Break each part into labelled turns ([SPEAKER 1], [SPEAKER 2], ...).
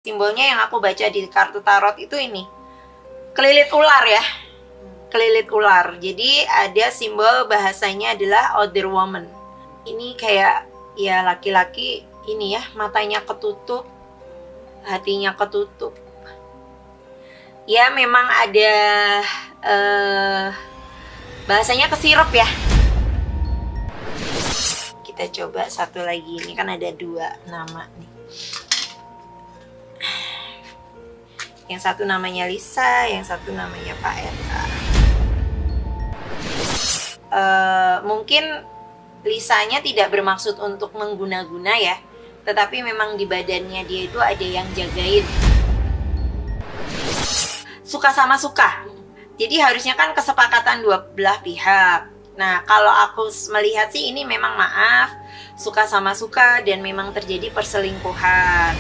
[SPEAKER 1] Simbolnya yang aku baca di kartu tarot itu ini, kelilit ular ya, kelilit ular. Jadi ada simbol bahasanya adalah other woman. Ini kayak ya laki-laki ini ya, matanya ketutup, hatinya ketutup. Ya memang ada bahasanya kesirep ya. Kita coba satu lagi, ini kan ada 2 nama nih. Yang satu namanya Lisa, yang satu namanya Pak RK. Mungkin Lisanya tidak bermaksud untuk mengguna-guna ya, tetapi memang di badannya dia itu ada yang jagain. Suka sama suka. Jadi harusnya kan kesepakatan dua belah pihak. Nah, kalau aku melihat sih ini memang maaf, suka sama suka dan memang terjadi perselingkuhan.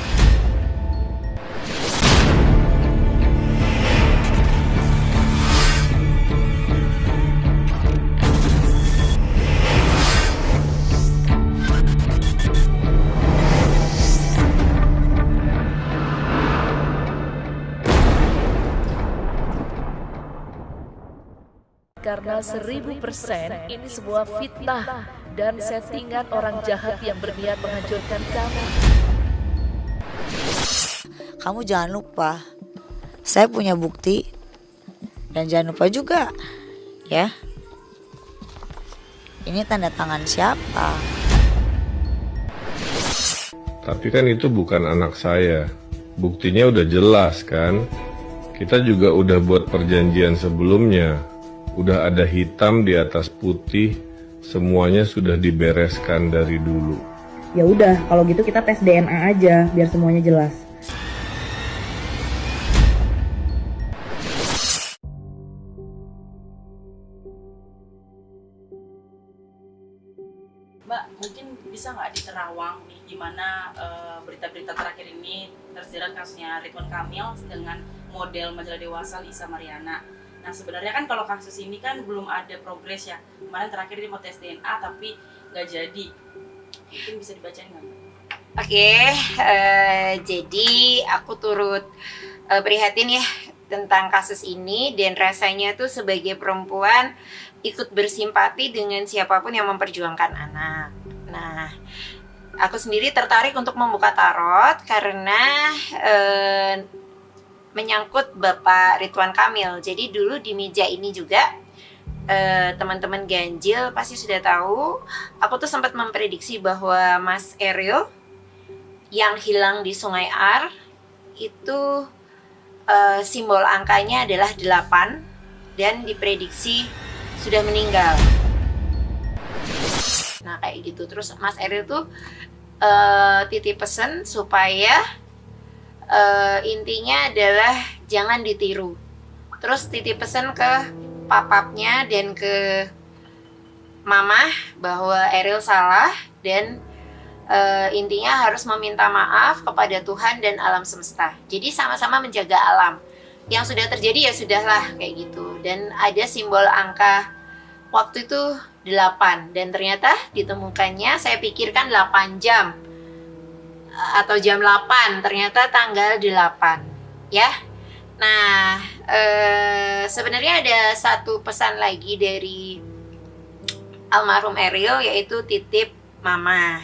[SPEAKER 2] Karena 1000% ini sebuah fitnah dan settingan orang jahat yang berniat menghancurkan kamu.
[SPEAKER 3] Kamu jangan lupa, saya punya bukti. Dan jangan lupa juga, ya. Ini tanda tangan siapa?
[SPEAKER 4] Tapi kan itu bukan anak saya. Buktinya udah jelas kan? Kita juga udah buat perjanjian sebelumnya. Udah ada hitam di atas putih, semuanya sudah dibereskan dari dulu.
[SPEAKER 5] Ya udah, kalau gitu kita tes DNA aja biar semuanya jelas.
[SPEAKER 6] Mbak, mungkin bisa nggak di Terawang nih, gimana berita-berita terakhir ini terjerat kasusnya Ridwan Kamil dengan model majalah dewasa Lisa Mariana. Nah sebenarnya kan kalau kasus ini kan belum ada progres ya. Kemarin terakhir dia mau tes DNA tapi nggak jadi. Mungkin bisa dibacain nggak?
[SPEAKER 1] Oke, jadi aku turut prihatin ya tentang kasus ini, dan rasanya tuh sebagai perempuan ikut bersimpati dengan siapapun yang memperjuangkan anak. Nah, aku sendiri tertarik untuk membuka tarot karena menyangkut Bapak Ridwan Kamil. Jadi dulu di meja ini juga teman-teman ganjil pasti sudah tahu, aku tuh sempat memprediksi bahwa Mas Eril yang hilang di Sungai Ar itu simbol angkanya adalah 8 dan diprediksi sudah meninggal. Nah kayak gitu. Terus Mas Eril tuh titip pesan supaya intinya adalah jangan ditiru. Terus titip pesan ke papapnya dan ke mama bahwa Eril salah dan intinya harus meminta maaf kepada Tuhan dan alam semesta. Jadi sama-sama menjaga alam. Yang sudah terjadi ya sudahlah kayak gitu. Dan ada simbol angka waktu itu 8 dan ternyata ditemukannya, saya pikirkan 8 jam atau jam 8, ternyata tanggal 8 ya. Nah sebenarnya ada satu pesan lagi dari almarhum Eril, yaitu titip mama.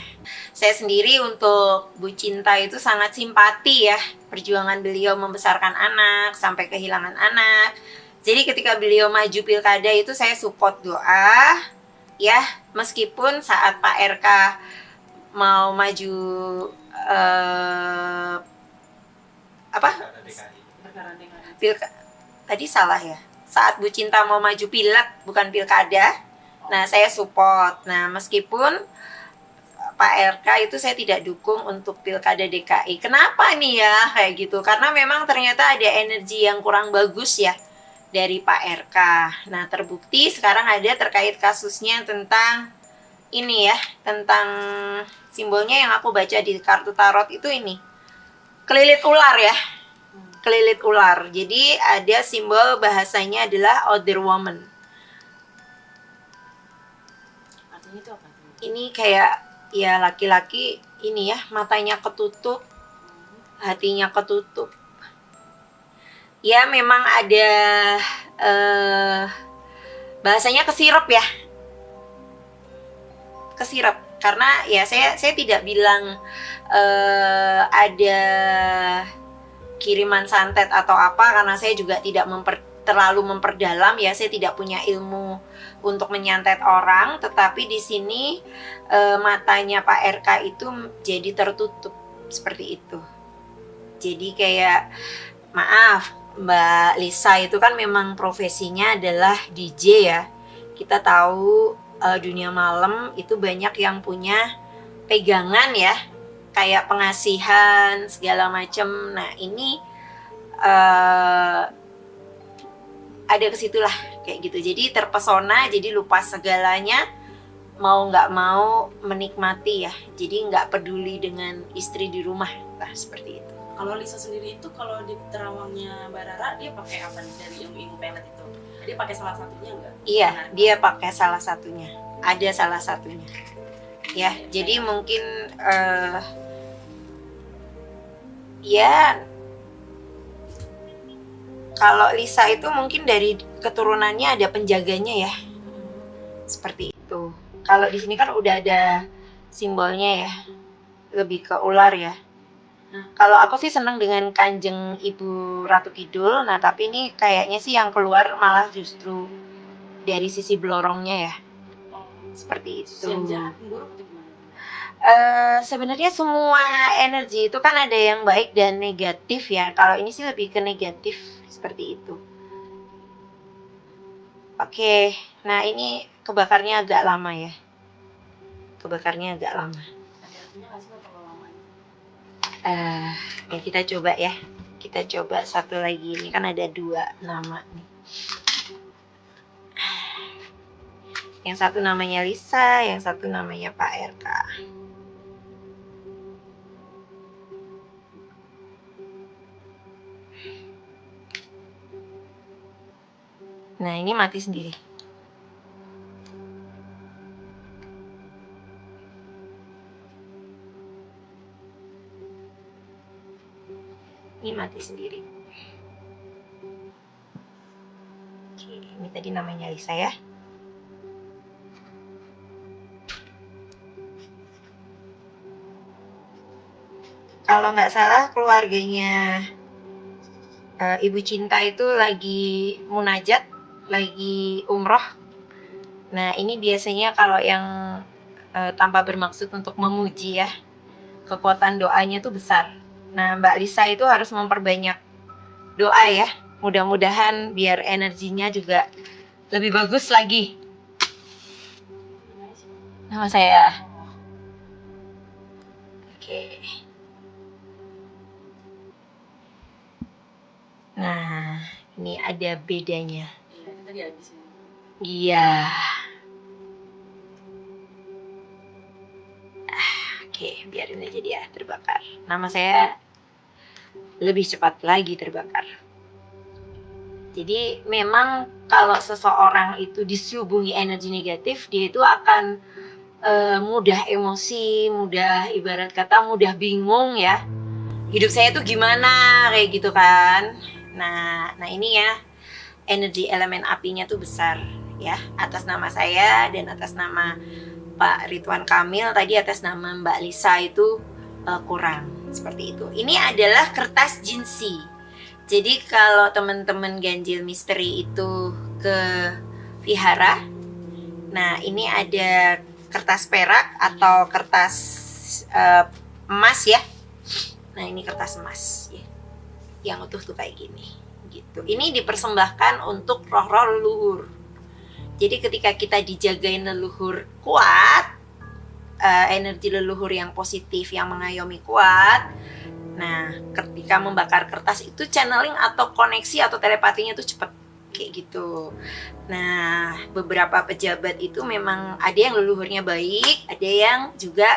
[SPEAKER 1] Saya sendiri untuk Bu Cinta itu sangat simpati ya, perjuangan beliau membesarkan anak sampai kehilangan anak. Jadi ketika beliau maju pilkada itu saya support doa ya, meskipun saat Pak RK mau maju tadi salah ya, saat Bu Cinta mau maju pilek bukan pilkada. Nah saya support. Nah meskipun Pak RK itu saya tidak dukung untuk pilkada DKI. Kenapa nih ya kayak gitu? Karena memang ternyata ada energi yang kurang bagus ya dari Pak RK. Nah terbukti sekarang ada terkait kasusnya tentang ini ya, tentang simbolnya yang aku baca di kartu tarot itu ini, kelilit ular ya, kelilit ular. Jadi ada simbol bahasanya adalah other woman.
[SPEAKER 6] Artinya itu apa?
[SPEAKER 1] Ini kayak ya laki-laki ini ya, matanya ketutup, hatinya ketutup. Ya memang ada bahasanya kesirep ya, kesirep. Karena ya saya tidak bilang ada kiriman santet atau apa, karena saya juga tidak terlalu memperdalam ya, saya tidak punya ilmu untuk menyantet orang. Tetapi di sini matanya Pak RK itu jadi tertutup seperti itu. Jadi kayak, maaf Mbak Lisa itu kan memang profesinya adalah DJ ya. Kita tahu dunia malam itu banyak yang punya pegangan ya, kayak pengasihan segala macam. Nah ini ada kesitulah kayak gitu. Jadi terpesona, jadi lupa segalanya, mau nggak mau menikmati ya. Jadi nggak peduli dengan istri di rumah lah, seperti itu.
[SPEAKER 6] Kalau Lisa sendiri itu kalau di terawangnya Mbak Rara dia pakai apa dari ilmu-ilmu pelet itu? Dia pakai salah satunya nggak?
[SPEAKER 1] Iya, dia pakai salah satunya. Ada salah satunya. Ya, jadi mungkin ya kalau Lisa itu mungkin dari keturunannya ada penjaganya ya. Seperti itu. Kalau di sini kan udah ada simbolnya ya. Lebih ke ular ya. Kalau aku sih senang dengan Kanjeng Ibu Ratu Kidul. Nah, tapi ini kayaknya sih yang keluar malah justru dari sisi blorongnya ya. Seperti itu. Sebenarnya semua energi itu kan ada yang baik dan negatif ya. Kalau ini sih lebih ke negatif, seperti itu. Oke, nah ini kebakarnya agak lama ya. Kebakarnya agak lama. Ya kita coba ya. Kita coba satu lagi. Ini kan ada 2 nama nih. Yang satu namanya Lisa, yang satu namanya Pak RK. Nah ini mati sendiri. Ini mati sendiri. Oke, ini tadi namanya Lisa ya. Kalau nggak salah keluarganya Ibu Cinta itu lagi munajat, lagi umroh. Nah ini biasanya kalau yang tanpa bermaksud untuk memuji ya, kekuatan doanya tuh besar. Nah Mbak Lisa itu harus memperbanyak doa ya. Mudah-mudahan biar energinya juga lebih bagus lagi. Nama saya. Oke. Nah, ini ada bedanya. Iya. Oke, biarin aja dia terbakar. Nama saya lebih cepat lagi terbakar. Jadi memang kalau seseorang itu disuguhi energi negatif, dia itu akan mudah emosi, mudah ibarat kata mudah bingung ya. Hidup saya tuh gimana kayak gitu kan. Nah ini ya, energi elemen apinya tuh besar ya, atas nama saya dan atas nama Pak Ridwan Kamil, tadi atas nama Mbak Lisa itu kurang. Seperti itu. Ini adalah kertas jinsi. Jadi kalau teman-teman ganjil misteri itu ke vihara, nah ini ada kertas perak atau kertas emas ya. Nah ini kertas emas ya, yang utuh tuh kayak gini gitu. Ini dipersembahkan untuk roh-roh leluhur. Jadi ketika kita dijagain leluhur kuat, energi leluhur yang positif yang mengayomi kuat, nah ketika membakar kertas itu channeling atau koneksi atau telepatinya tuh cepet kayak gitu. Nah beberapa pejabat itu memang ada yang leluhurnya baik, ada yang juga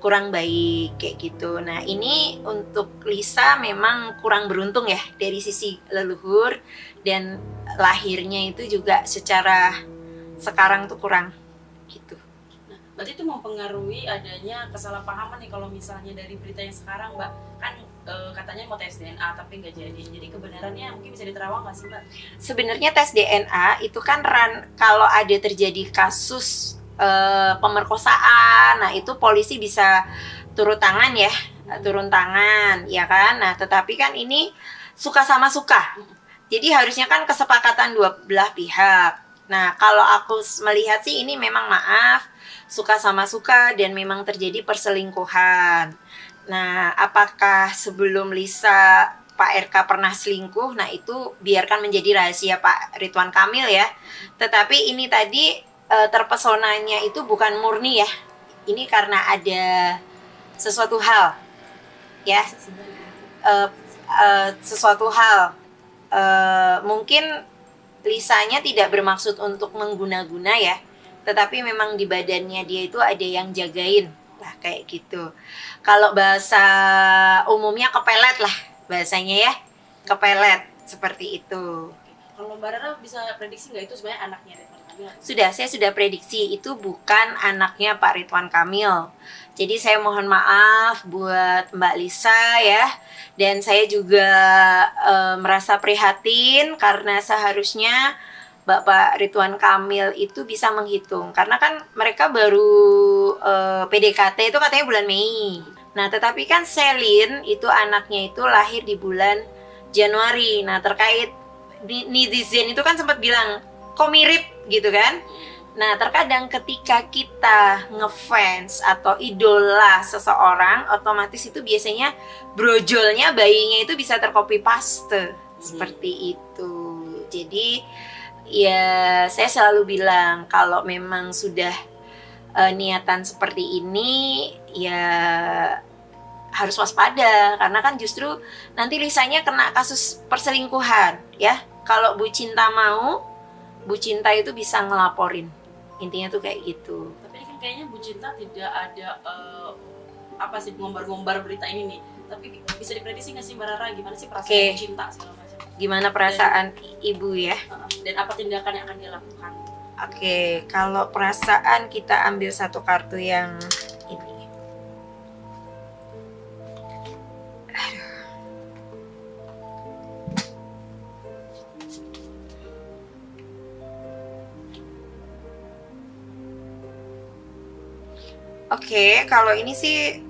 [SPEAKER 1] kurang baik kayak gitu. Nah ini untuk Lisa memang kurang beruntung ya dari sisi leluhur, dan lahirnya itu juga secara sekarang tuh kurang gitu.
[SPEAKER 6] Berarti itu mempengaruhi adanya kesalahpahaman nih kalau misalnya dari berita yang sekarang Mbak, kan katanya mau tes DNA tapi nggak jadi. Jadi kebenarannya mungkin bisa diterawang nggak sih Mbak?
[SPEAKER 1] Sebenarnya tes DNA itu kan kalau ada terjadi kasus pemerkosaan, nah itu polisi bisa turun tangan ya kan. Nah tetapi kan ini suka sama suka, jadi harusnya kan kesepakatan dua belah pihak. Nah kalau aku melihat sih ini memang maaf, suka sama suka dan memang terjadi perselingkuhan. Nah apakah sebelum Lisa Pak RK pernah selingkuh, nah itu biarkan menjadi rahasia Pak Ridwan Kamil ya. Tetapi ini tadi terpesonanya itu bukan murni ya, ini karena ada sesuatu hal ya, sesuatu hal mungkin Lisanya tidak bermaksud untuk mengguna-guna ya, tetapi memang di badannya dia itu ada yang jagain lah kayak gitu. Kalau bahasa umumnya kepelet lah bahasanya ya, kepelet seperti itu.
[SPEAKER 6] Kalau Mbak Rara bisa prediksi nggak itu sebenarnya anaknya Ridwan Kamil?
[SPEAKER 1] Saya sudah prediksi itu bukan anaknya Pak Ridwan Kamil. Jadi saya mohon maaf buat Mbak Lisa ya. Dan saya juga merasa prihatin karena seharusnya Bapak Ridwan Kamil itu bisa menghitung. Karena kan mereka baru PDKT itu katanya bulan Mei. Nah tetapi kan Selin itu anaknya itu lahir di bulan Januari. Nah terkait netizen itu kan sempat bilang kok mirip gitu kan. Nah terkadang ketika kita ngefans atau idola seseorang, otomatis itu biasanya brojolnya bayinya itu bisa tercopy paste seperti itu. Jadi ya saya selalu bilang kalau memang sudah niatan seperti ini ya harus waspada, karena kan justru nanti Lisanya kena kasus perselingkuhan ya. Kalau Bu Cinta mau, Bu Cinta itu bisa ngelaporin, intinya tuh kayak gitu.
[SPEAKER 6] Tapi kan kayaknya Bu Cinta tidak ada ngombar-ngombar berita ini nih. Tapi bisa diprediksi nggak sih Mbak Rara gimana sih perasaan Bu Cinta segala macam?
[SPEAKER 1] Gimana perasaan ibu ya?
[SPEAKER 6] Dan apa tindakan yang akan dia lakukan?
[SPEAKER 1] Kalau perasaan kita ambil satu kartu yang ini. Kalau ini sih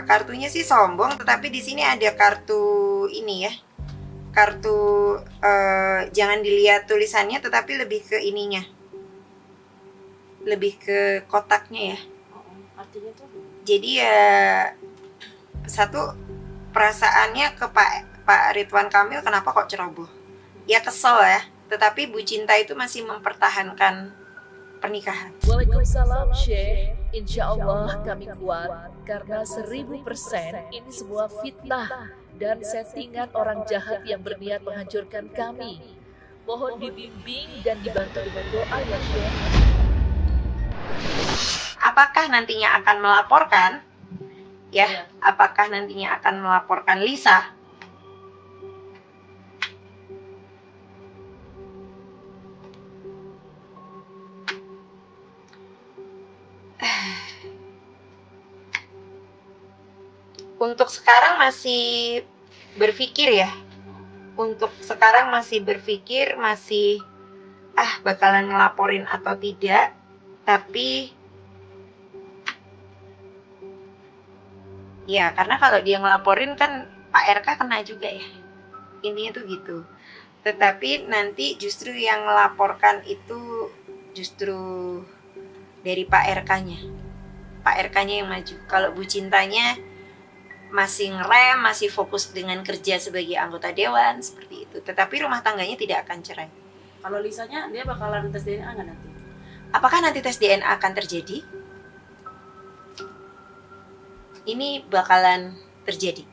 [SPEAKER 1] kartunya sih sombong, tetapi di sini ada kartu ini ya, kartu jangan dilihat tulisannya, tetapi lebih ke ininya, lebih ke kotaknya ya.
[SPEAKER 6] Artinya tuh?
[SPEAKER 1] Jadi ya satu, perasaannya ke Pak Ridwan Kamil kenapa kok ceroboh? Ya kesel ya, tetapi Bu Cinta itu masih mempertahankan pernikahan.
[SPEAKER 2] Waalaikumsalam Syekh. Insya Allah kami kuat karena 1000% ini sebuah fitnah dan settingan orang jahat yang berniat menghancurkan kami. Mohon dibimbing dan dibantu dengan doa ya Syekh.
[SPEAKER 1] Apakah nantinya akan melaporkan? Ya, apakah nantinya akan melaporkan Lisa? Untuk sekarang masih berpikir ya. Untuk sekarang masih berpikir, masih bakalan ngelaporin atau tidak. Tapi ya karena kalau dia ngelaporin kan Pak RK kena juga ya. Intinya tuh gitu. Tetapi nanti justru yang melaporkan itu justru dari Pak RK-nya. Pak RK-nya yang maju. Kalau Bu Cintanya masih ngerem, masih fokus dengan kerja sebagai anggota dewan seperti itu. Tetapi rumah tangganya tidak akan cerai.
[SPEAKER 6] Kalau Lisanya dia bakalan tes DNA nggak nanti?
[SPEAKER 1] Apakah nanti tes DNA akan terjadi? Ini bakalan terjadi.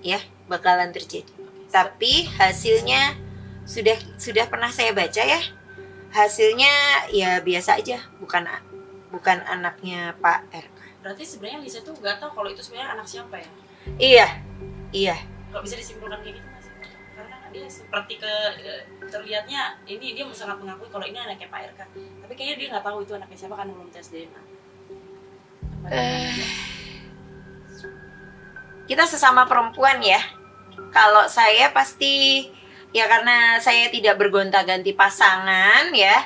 [SPEAKER 1] Ya, bakalan terjadi. Tapi hasilnya sudah pernah saya baca ya. Hasilnya ya biasa aja, bukan anaknya Pak RK.
[SPEAKER 6] Berarti sebenarnya Lisa tuh nggak tahu kalau itu sebenarnya anak siapa ya?
[SPEAKER 1] Iya.
[SPEAKER 6] Kalau bisa disimpulkan kayak gitu nggak sih? Karena kan dia seperti terlihatnya ini dia sangat mengakui kalau ini anaknya Pak RK, tapi kayaknya dia nggak tahu itu anaknya siapa kan belum tes DNA.
[SPEAKER 1] Kita sesama perempuan ya. Kalau saya pasti ya karena saya tidak bergonta-ganti pasangan ya,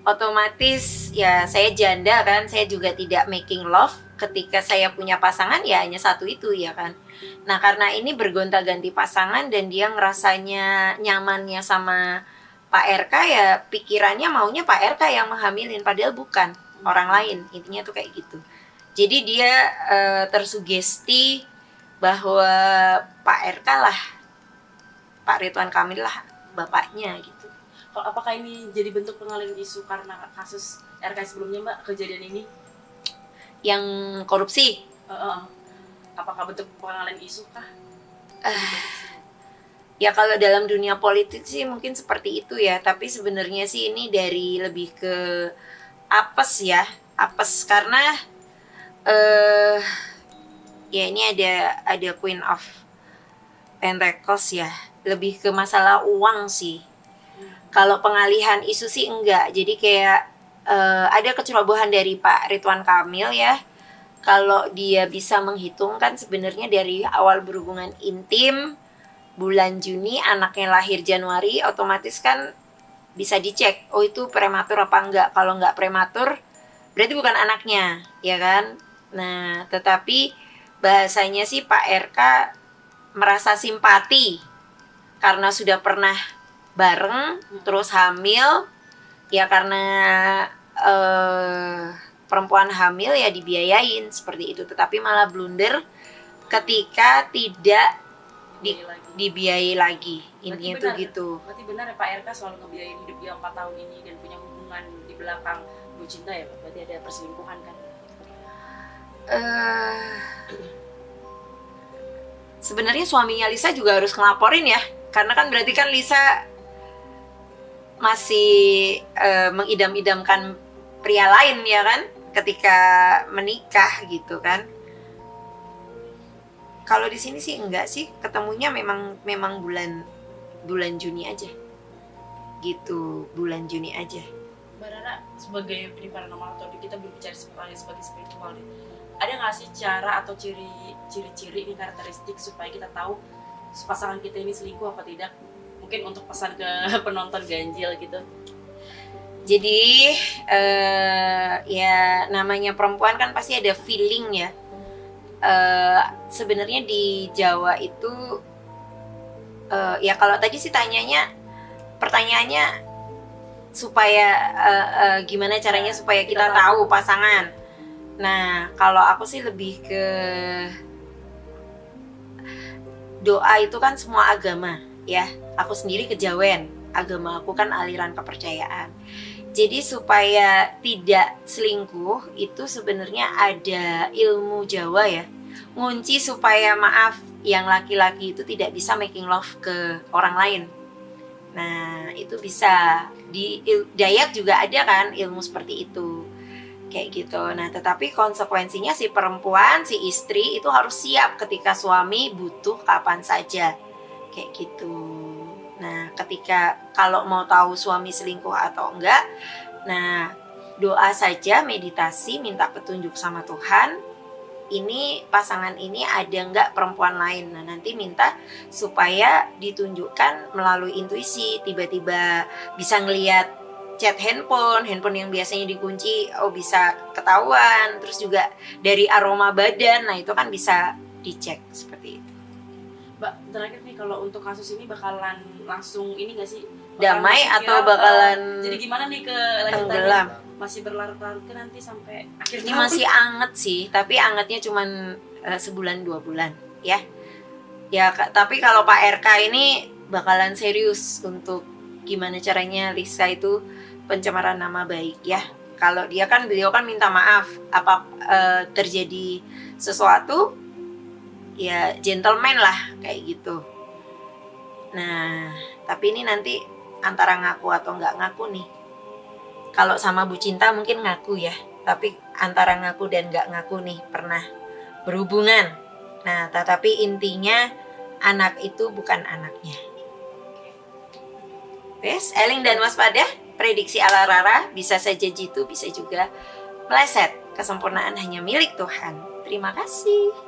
[SPEAKER 1] otomatis ya saya janda kan, saya juga tidak making love. Ketika saya punya pasangan ya hanya satu itu ya kan. Nah karena ini bergonta-ganti pasangan dan dia ngerasanya nyamannya sama Pak RK ya pikirannya maunya Pak RK yang menghamilin, padahal bukan, orang lain. Intinya tuh kayak gitu. Jadi dia tersugesti bahwa Pak RK lah, Pak Ridwan Kamil lah bapaknya gitu.
[SPEAKER 6] Kalau apakah ini jadi bentuk pengalihan isu karena kasus RK sebelumnya Mbak, kejadian ini?
[SPEAKER 1] Yang korupsi?
[SPEAKER 6] Apakah bentuk pengalihan isu kah?
[SPEAKER 1] Ya kalau dalam dunia politik sih mungkin seperti itu ya. Tapi sebenarnya sih ini dari lebih ke apes ya. Apes karena ya ini ada Queen of Pentacles ya. Lebih ke masalah uang sih. Kalau pengalihan isu sih enggak. Jadi kayak ada kecerobohan dari Pak Ridwan Kamil ya. Kalau dia bisa menghitungkan sebenarnya dari awal berhubungan intim bulan Juni, anaknya lahir Januari, otomatis kan bisa dicek, oh itu prematur apa enggak. Kalau enggak prematur berarti bukan anaknya, ya kan. Nah tetapi bahasanya sih Pak RK merasa simpati karena sudah pernah bareng terus hamil ya, karena perempuan hamil ya dibiayain seperti itu. Tetapi malah blunder ketika tidak dibiayai lagi. Intinya tuh gitu.
[SPEAKER 6] Berarti benar ya Pak RK selalu ngebiayain hidup dia 4 tahun ini dan punya hubungan di belakang Bu Cinta ya Pak? Berarti ada perselingkuhan kan?
[SPEAKER 1] Sebenarnya suaminya Lisa juga harus ngelaporin ya, karena kan berarti kan Lisa masih mengidam-idamkan pria lain ya kan ketika menikah gitu kan. Kalau di sini sih enggak sih, ketemunya memang bulan Juni aja gitu, bulan Juni aja.
[SPEAKER 6] Mbak Rara sebagai ini paranormal atau kita berbicara sebagai spiritual, ada nggak sih cara atau ciri-ciri ini karakteristik supaya kita tahu pasangan kita ini selingkuh apa tidak? Mungkin untuk pesan ke penonton ganjil gitu.
[SPEAKER 1] Jadi ya namanya perempuan kan pasti ada feeling ya. Sebenarnya di Jawa itu ya kalau tadi sih pertanyaannya supaya gimana caranya supaya kita tahu pasangan. Nah kalau aku sih lebih ke doa itu kan semua agama ya. Aku sendiri kejawen, agama aku kan aliran kepercayaan. Jadi supaya tidak selingkuh itu sebenarnya ada ilmu Jawa ya. Ngunci supaya maaf yang laki-laki itu tidak bisa making love ke orang lain. Nah itu bisa di Dayak juga ada kan ilmu seperti itu. Kayak gitu. Nah tetapi konsekuensinya si perempuan, si istri itu harus siap ketika suami butuh kapan saja. Kayak gitu. Nah ketika kalau mau tahu suami selingkuh atau enggak, nah doa saja, meditasi, minta petunjuk sama Tuhan. Ini pasangan ini ada enggak perempuan lain. Nah nanti minta supaya ditunjukkan melalui intuisi. Tiba-tiba bisa ngelihat chat handphone yang biasanya dikunci, oh bisa ketahuan. Terus juga dari aroma badan, nah itu kan bisa dicek seperti itu.
[SPEAKER 6] Mbak, terakhir nih kalau untuk kasus ini bakalan langsung ini nggak sih?
[SPEAKER 1] Damai atau bakalan
[SPEAKER 6] jadi gimana nih ke
[SPEAKER 1] tenggelam?
[SPEAKER 6] Masih berlarut-larut ke nanti sampai akhir
[SPEAKER 1] ini masih anget sih, tapi angetnya cuman sebulan 2 bulan ya. Ya tapi kalau Pak RK ini bakalan serius untuk gimana caranya Lisa itu pencemaran nama baik ya. Kalau beliau kan minta maaf apa terjadi sesuatu ya gentleman lah kayak gitu. Nah tapi ini nanti antara ngaku atau nggak ngaku nih. Kalau sama Bu Cinta mungkin ngaku ya, tapi antara ngaku dan nggak ngaku nih pernah berhubungan. Nah tetapi intinya anak itu bukan anaknya. Wes, eling dan waspada. Prediksi ala Rara bisa saja jitu, bisa juga meleset. Kesempurnaan hanya milik Tuhan. Terima kasih.